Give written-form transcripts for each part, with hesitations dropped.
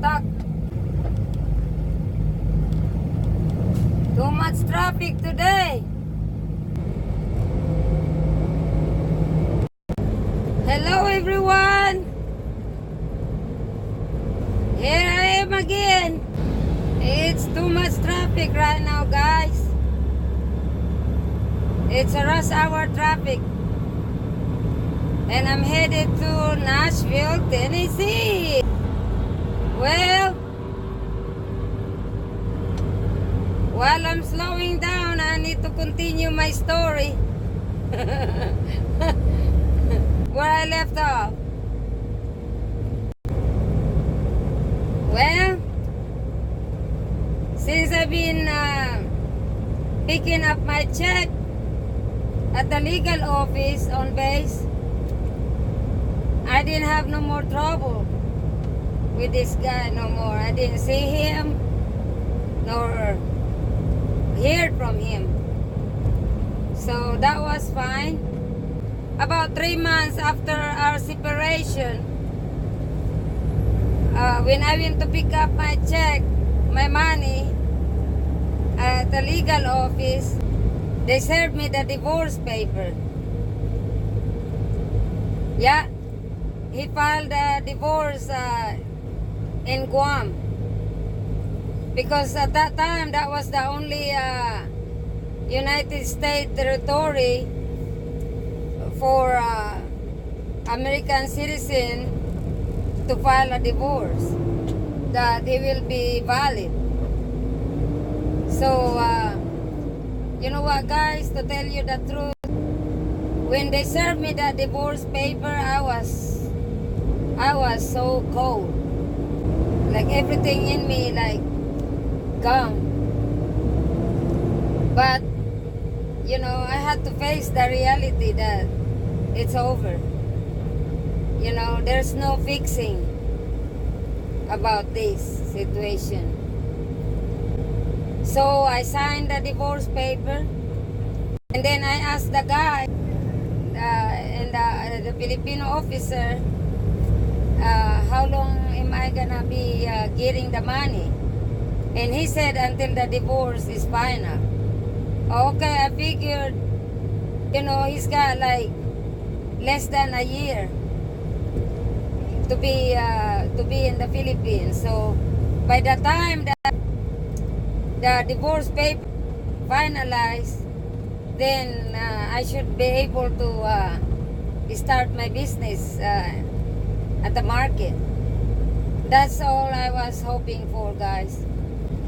stuck. Too much traffic today. Hello everyone. Here I am again. It's too much traffic right now, guys. It's a rush hour traffic. And I'm headed to Nashville, Tennessee. Well, while I'm slowing down, I need to continue my story. Where I left off. Well, since I've been picking up my check at the legal office on base, I didn't have no more trouble with this guy no more. I didn't see him nor heard from him. So that was fine. About 3 months after our separation, when I went to pick up my check, my money at the legal office, they served me the divorce paper. Yeah, he filed a divorce in Guam. Because at that time, that was the only United States territory for American citizen to file a divorce that it will be valid. So, you know what, guys, to tell you the truth, when they served me that divorce paper, I was so cold. Like everything in me, like, gone. But, you know, I had to face the reality that it's over. You know, there's no fixing about this situation. So I signed the divorce paper, and then I asked the guy and the Filipino officer, how long am I gonna be getting the money? And he said until the divorce is final. Okay, I figured, you know, he's got like less than a year to be in the Philippines. So by the time that the divorce paper finalized, then I should be able to start my business at the market. That's all I was hoping for, guys.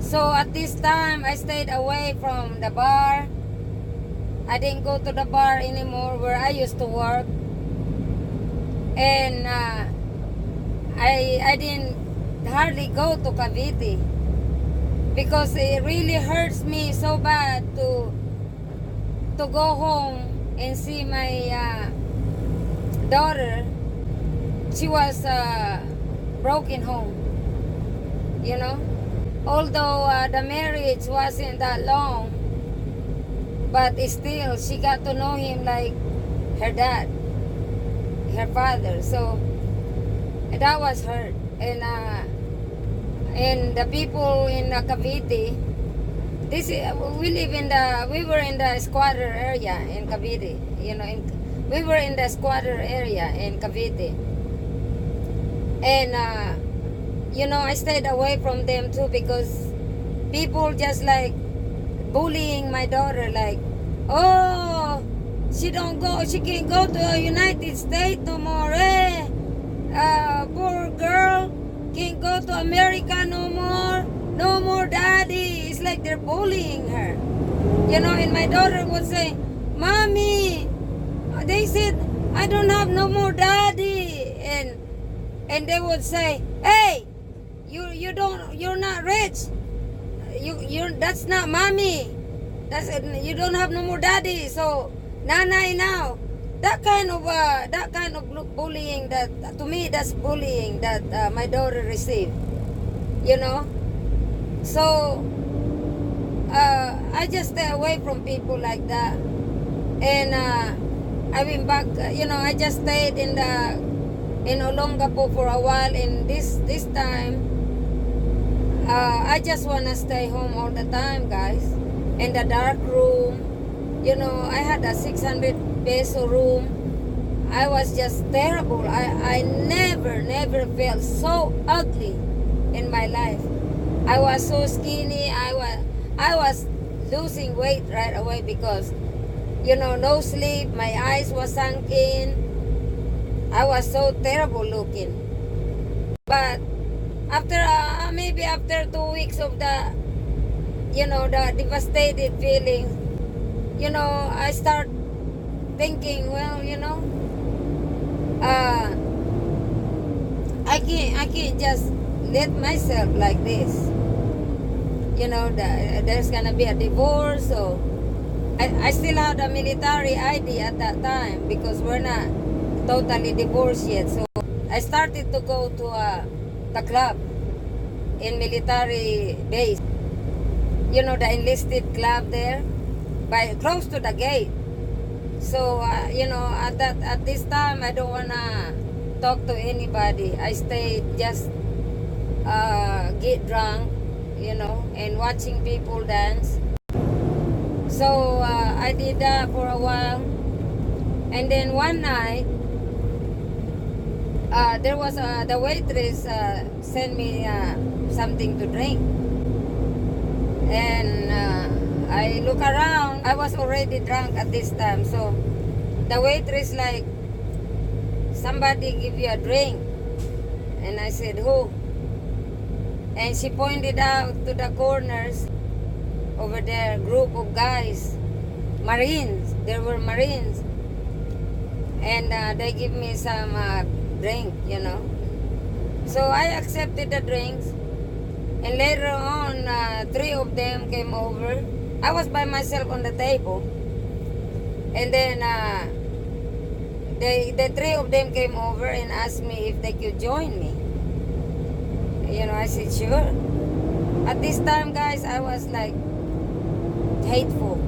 So at this time, I stayed away from the bar. I didn't go to the bar anymore where I used to work. And I didn't hardly go to Cavite because it really hurts me so bad to go home and see my daughter. She was broken home, you know. Although the marriage wasn't that long, but still she got to know him like her dad, her father. So that was hurt. And the people in Cavite, we were in the squatter area in Cavite. You know, we were in the squatter area in Cavite, and you know, I stayed away from them too because people just like bullying my daughter, like, oh, she can't go to the United States no more, eh? Poor girl, can't go to America no more daddy. It's like they're bullying her, you know. And my daughter would say, Mommy, they said I don't have no more daddy, and they would say, hey, you're not rich. That's not mommy. You don't have no more daddy. So nanay now. That kind of bullying, that to me, that's bullying that my daughter received. You know. So I just stay away from people like that. And I went back. You know, I just stayed in Olongapo for a while. And this time, I just want to stay home all the time, guys. In the dark room. You know, I had a 600 peso room. I was just terrible. I never felt so ugly in my life. I was so skinny. I was losing weight right away because, you know, no sleep. My eyes were sunk in. I was so terrible looking. But after maybe after 2 weeks of the, you know, the devastated feeling, you know, I start thinking, well, you know, I can't just let myself like this. You know, there's gonna be a divorce. So I still had a military ID at that time because we're not totally divorced yet. So I started to go to the club in military base. You know, the enlisted club there, by close to the gate. So you know, at this time I don't wanna talk to anybody. I stayed just get drunk, you know, and watching people dance. So I did that for a while, and then one night there was the waitress sent me something to drink, and I look around. I was already drunk at this time, so the waitress like, somebody give you a drink, and I said, who? And she pointed out to the corners over there, group of guys, Marines. There were Marines, and they give me some drink, you know. So I accepted the drinks, and later on, 3 of them came over. I was by myself on the table, and then the 3 of them came over and asked me if they could join me. You know, I said sure. At this time, guys, I was like hateful,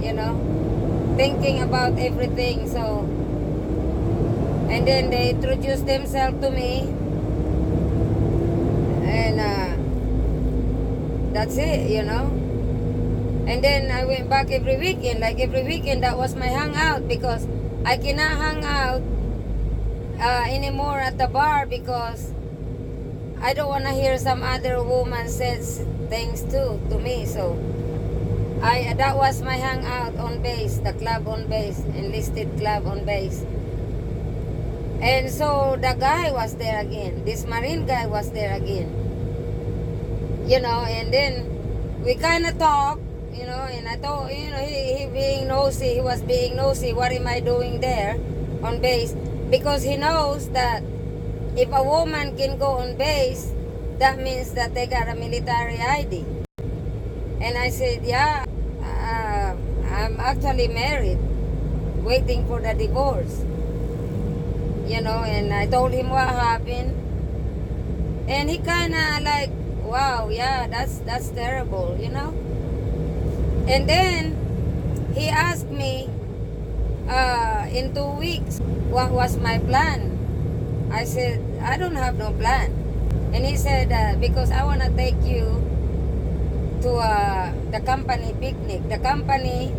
you know, thinking about everything. So, and then they introduced themselves to me, and that's it, you know. And then I went back every weekend. Like every weekend, that was my hangout, because I cannot hang out anymore at the bar because I don't want to hear some other woman says things too to me. So that was my hangout on base, the club on base, enlisted club on base. And so the guy was there again. This Marine guy was there again. You know, and then we kind of talked, you know, and I thought, you know, he being nosy, he was being nosy. What am I doing there on base? Because he knows that if a woman can go on base, that means that they got a military ID. And I said, yeah, I'm actually married, waiting for the divorce. You know, and I told him what happened. And he kind of like, wow, yeah, that's terrible, you know. And then he asked me in 2 weeks what was my plan. I said, I don't have no plan. And he said, because I want to take you to the company picnic. The company,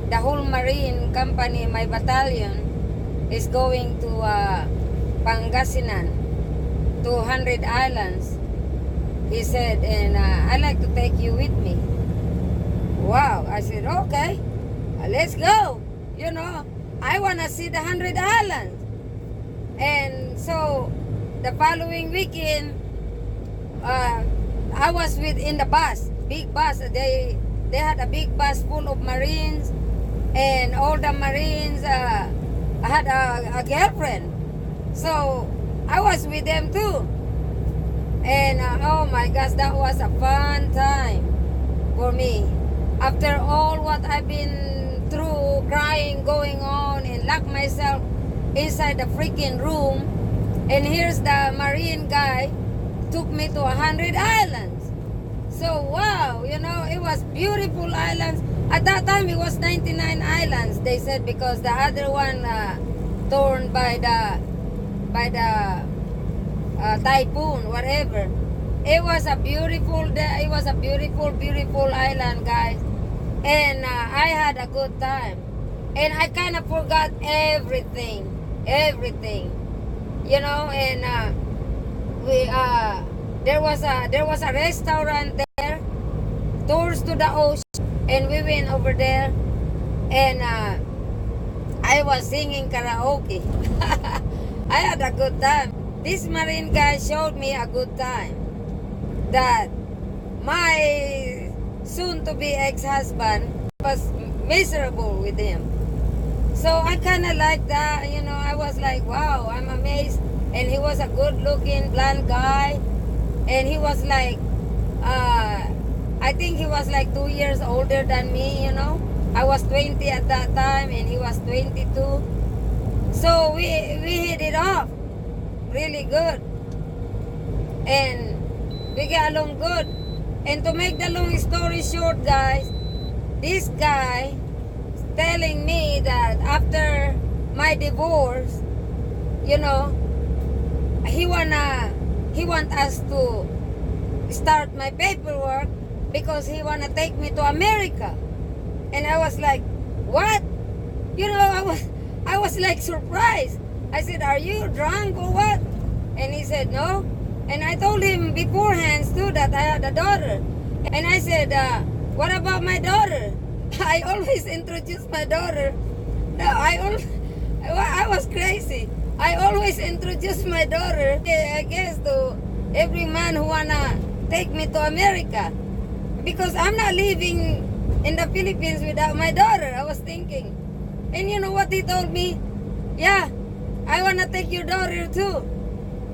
the whole Marine company, my battalion, is going to Pangasinan, 200 islands. He said, and I'd like to take you with me. Wow. I said, okay, let's go. You know, I want to see the 100 islands. And so the following weekend, I was in the bus, big bus. They had a big bus full of Marines, and all the Marines had a girlfriend. So I was with them too. And oh my gosh, that was a fun time for me. After all what I've been through, crying, going on, and lock myself inside the freaking room, and here's the Marine guy took me to 100 islands. So wow, you know, it was beautiful islands. At that time it was 99 islands, they said, because the other one torn by the typhoon, whatever. It was a beautiful day. It was a beautiful, beautiful island, guys. And I had a good time. And I kind of forgot everything. Everything. You know, and we there was a restaurant there, tours to the ocean, and we went over there, and I was singing karaoke. I had a good time. This Marine guy showed me a good time that my soon-to-be ex-husband was miserable with him. So I kind of like that, you know. I was like, wow, I'm amazed. And he was a good-looking blonde guy, and he was like, I think he was like 2 years older than me, you know. I was 20 at that time, and he was 22. So we hit it off really good, and we get along good. And to make the long story short, guys, this guy is telling me that after my divorce, you know, he want us to start my paperwork because he wanna take me to America. And I was like, what? You know, I was like surprised. I said, are you drunk or what? And he said, no. And I told him beforehand too that I had a daughter. And I said, what about my daughter? I always introduce my daughter. No, I was crazy. I always introduce my daughter, I guess, to every man who wanna take me to America. Because I'm not living in the Philippines without my daughter, I was thinking. And you know what he told me? Yeah, I wanna take your daughter too.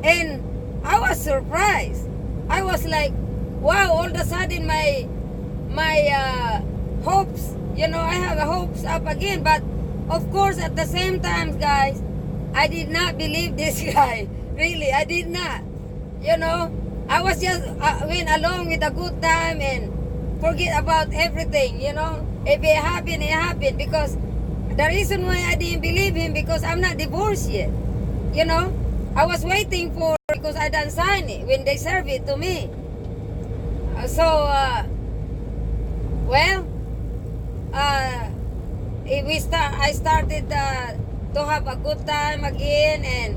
And I was surprised. I was like, wow, all of a sudden my hopes, you know, I have hopes up again. But of course, at the same time, guys, I did not believe this guy. Really, I did not. You know, I was just went along with a good time and forget about everything, you know. If it happened, it happened. Because the reason why I didn't believe him, because I'm not divorced yet. You know, I was waiting for, because I done sign it when they serve it to me. I started to have a good time again, and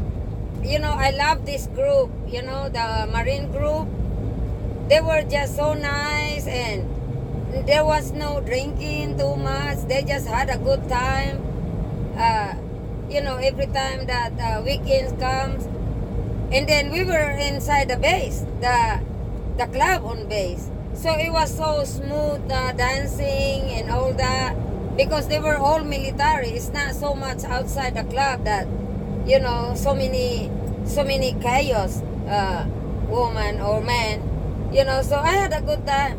you know, I love this group, you know, the Marine group. They were just so nice, and there was no drinking too much. They just had a good time. You know, every time that weekends comes. And then we were inside the base, the club on base. So it was so smooth dancing and all that, because they were all military. It's not so much outside the club that, you know, so many chaos, woman or man, you know. So I had a good time.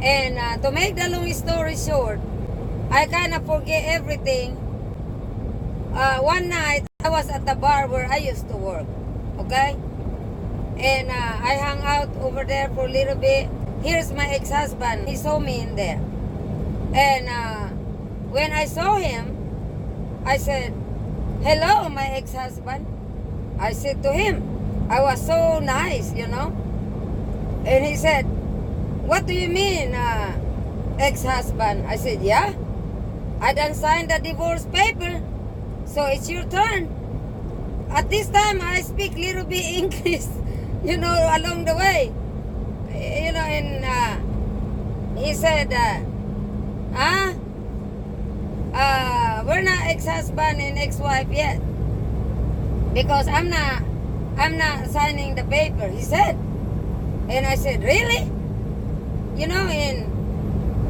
And to make the long story short, I kind of forget everything. One night I was at the bar where I used to work, okay? And I hung out over there for a little bit. Here's my ex-husband. He saw me in there. And when I saw him, I said, hello, my ex-husband. I said to him, I was so nice, you know. And he said, what do you mean, ex-husband? I said, yeah, I done signed the divorce paper, so it's your turn. At this time, I speak little bit English, you know, along the way. You know, and he said, we're not ex-husband and ex-wife yet, because I'm not signing the paper, he said. And I said, really? You know, and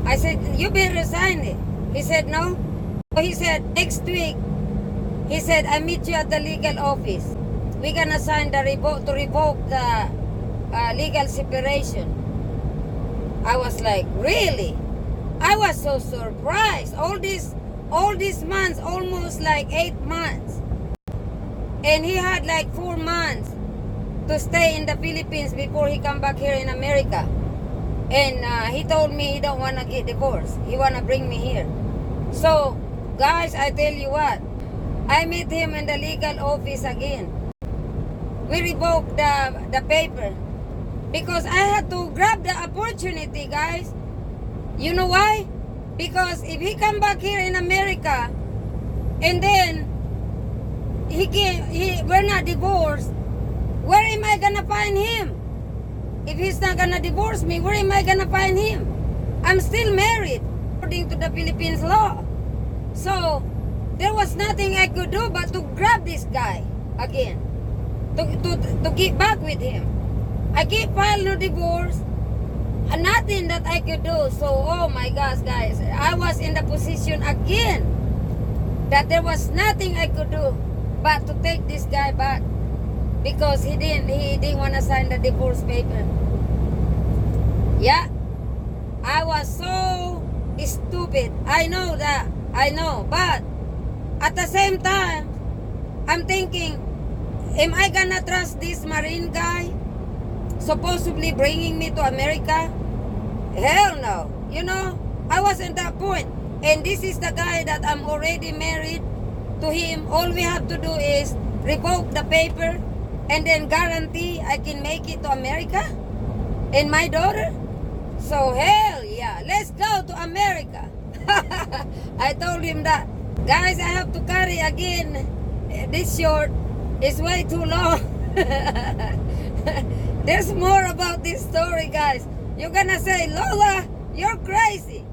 I said, you better sign it. He said, no. He said, next week, he said, I meet you at the legal office. We're gonna sign the revoke the legal separation. I was like, really? I was so surprised. All these months, almost like 8 months. And he had like 4 months to stay in the Philippines before he come back here in America. And he told me he don't want to get divorced. He want to bring me here. So, guys, I tell you what. I met him in the legal office again. We revoked the paper. Because I had to grab the opportunity, guys. You know why? Because if he come back here in America and then we're not divorced, where am I gonna find him? If he's not gonna divorce me, where am I gonna find him? I'm still married according to the Philippines law. So there was nothing I could do but to grab this guy again, to get back with him. I can't file no divorce, and nothing that I could do. So oh my gosh, guys, I was in the position again that there was nothing I could do but to take this guy back, because he didn't want to sign the divorce paper. Yeah, I was so stupid. I know that. I know. But at the same time, I'm thinking, am I gonna trust this Marine guy supposedly bringing me to America? Hell no. You know, I was at that point. And this is the guy that I'm already married to him. All we have to do is revoke the paper and then guarantee I can make it to America and my daughter. So hell yeah, let's go to America. I told him that. Guys, I have to carry again. This short is way too long. There's more about this story, guys. You're gonna say, Lola, you're crazy.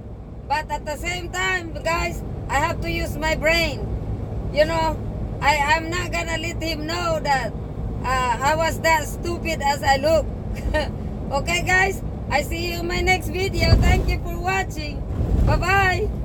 But at the same time, guys, I have to use my brain. You know, I'm not gonna let him know that I was that stupid as I look. Okay, guys? I see you in my next video. Thank you for watching. Bye-bye.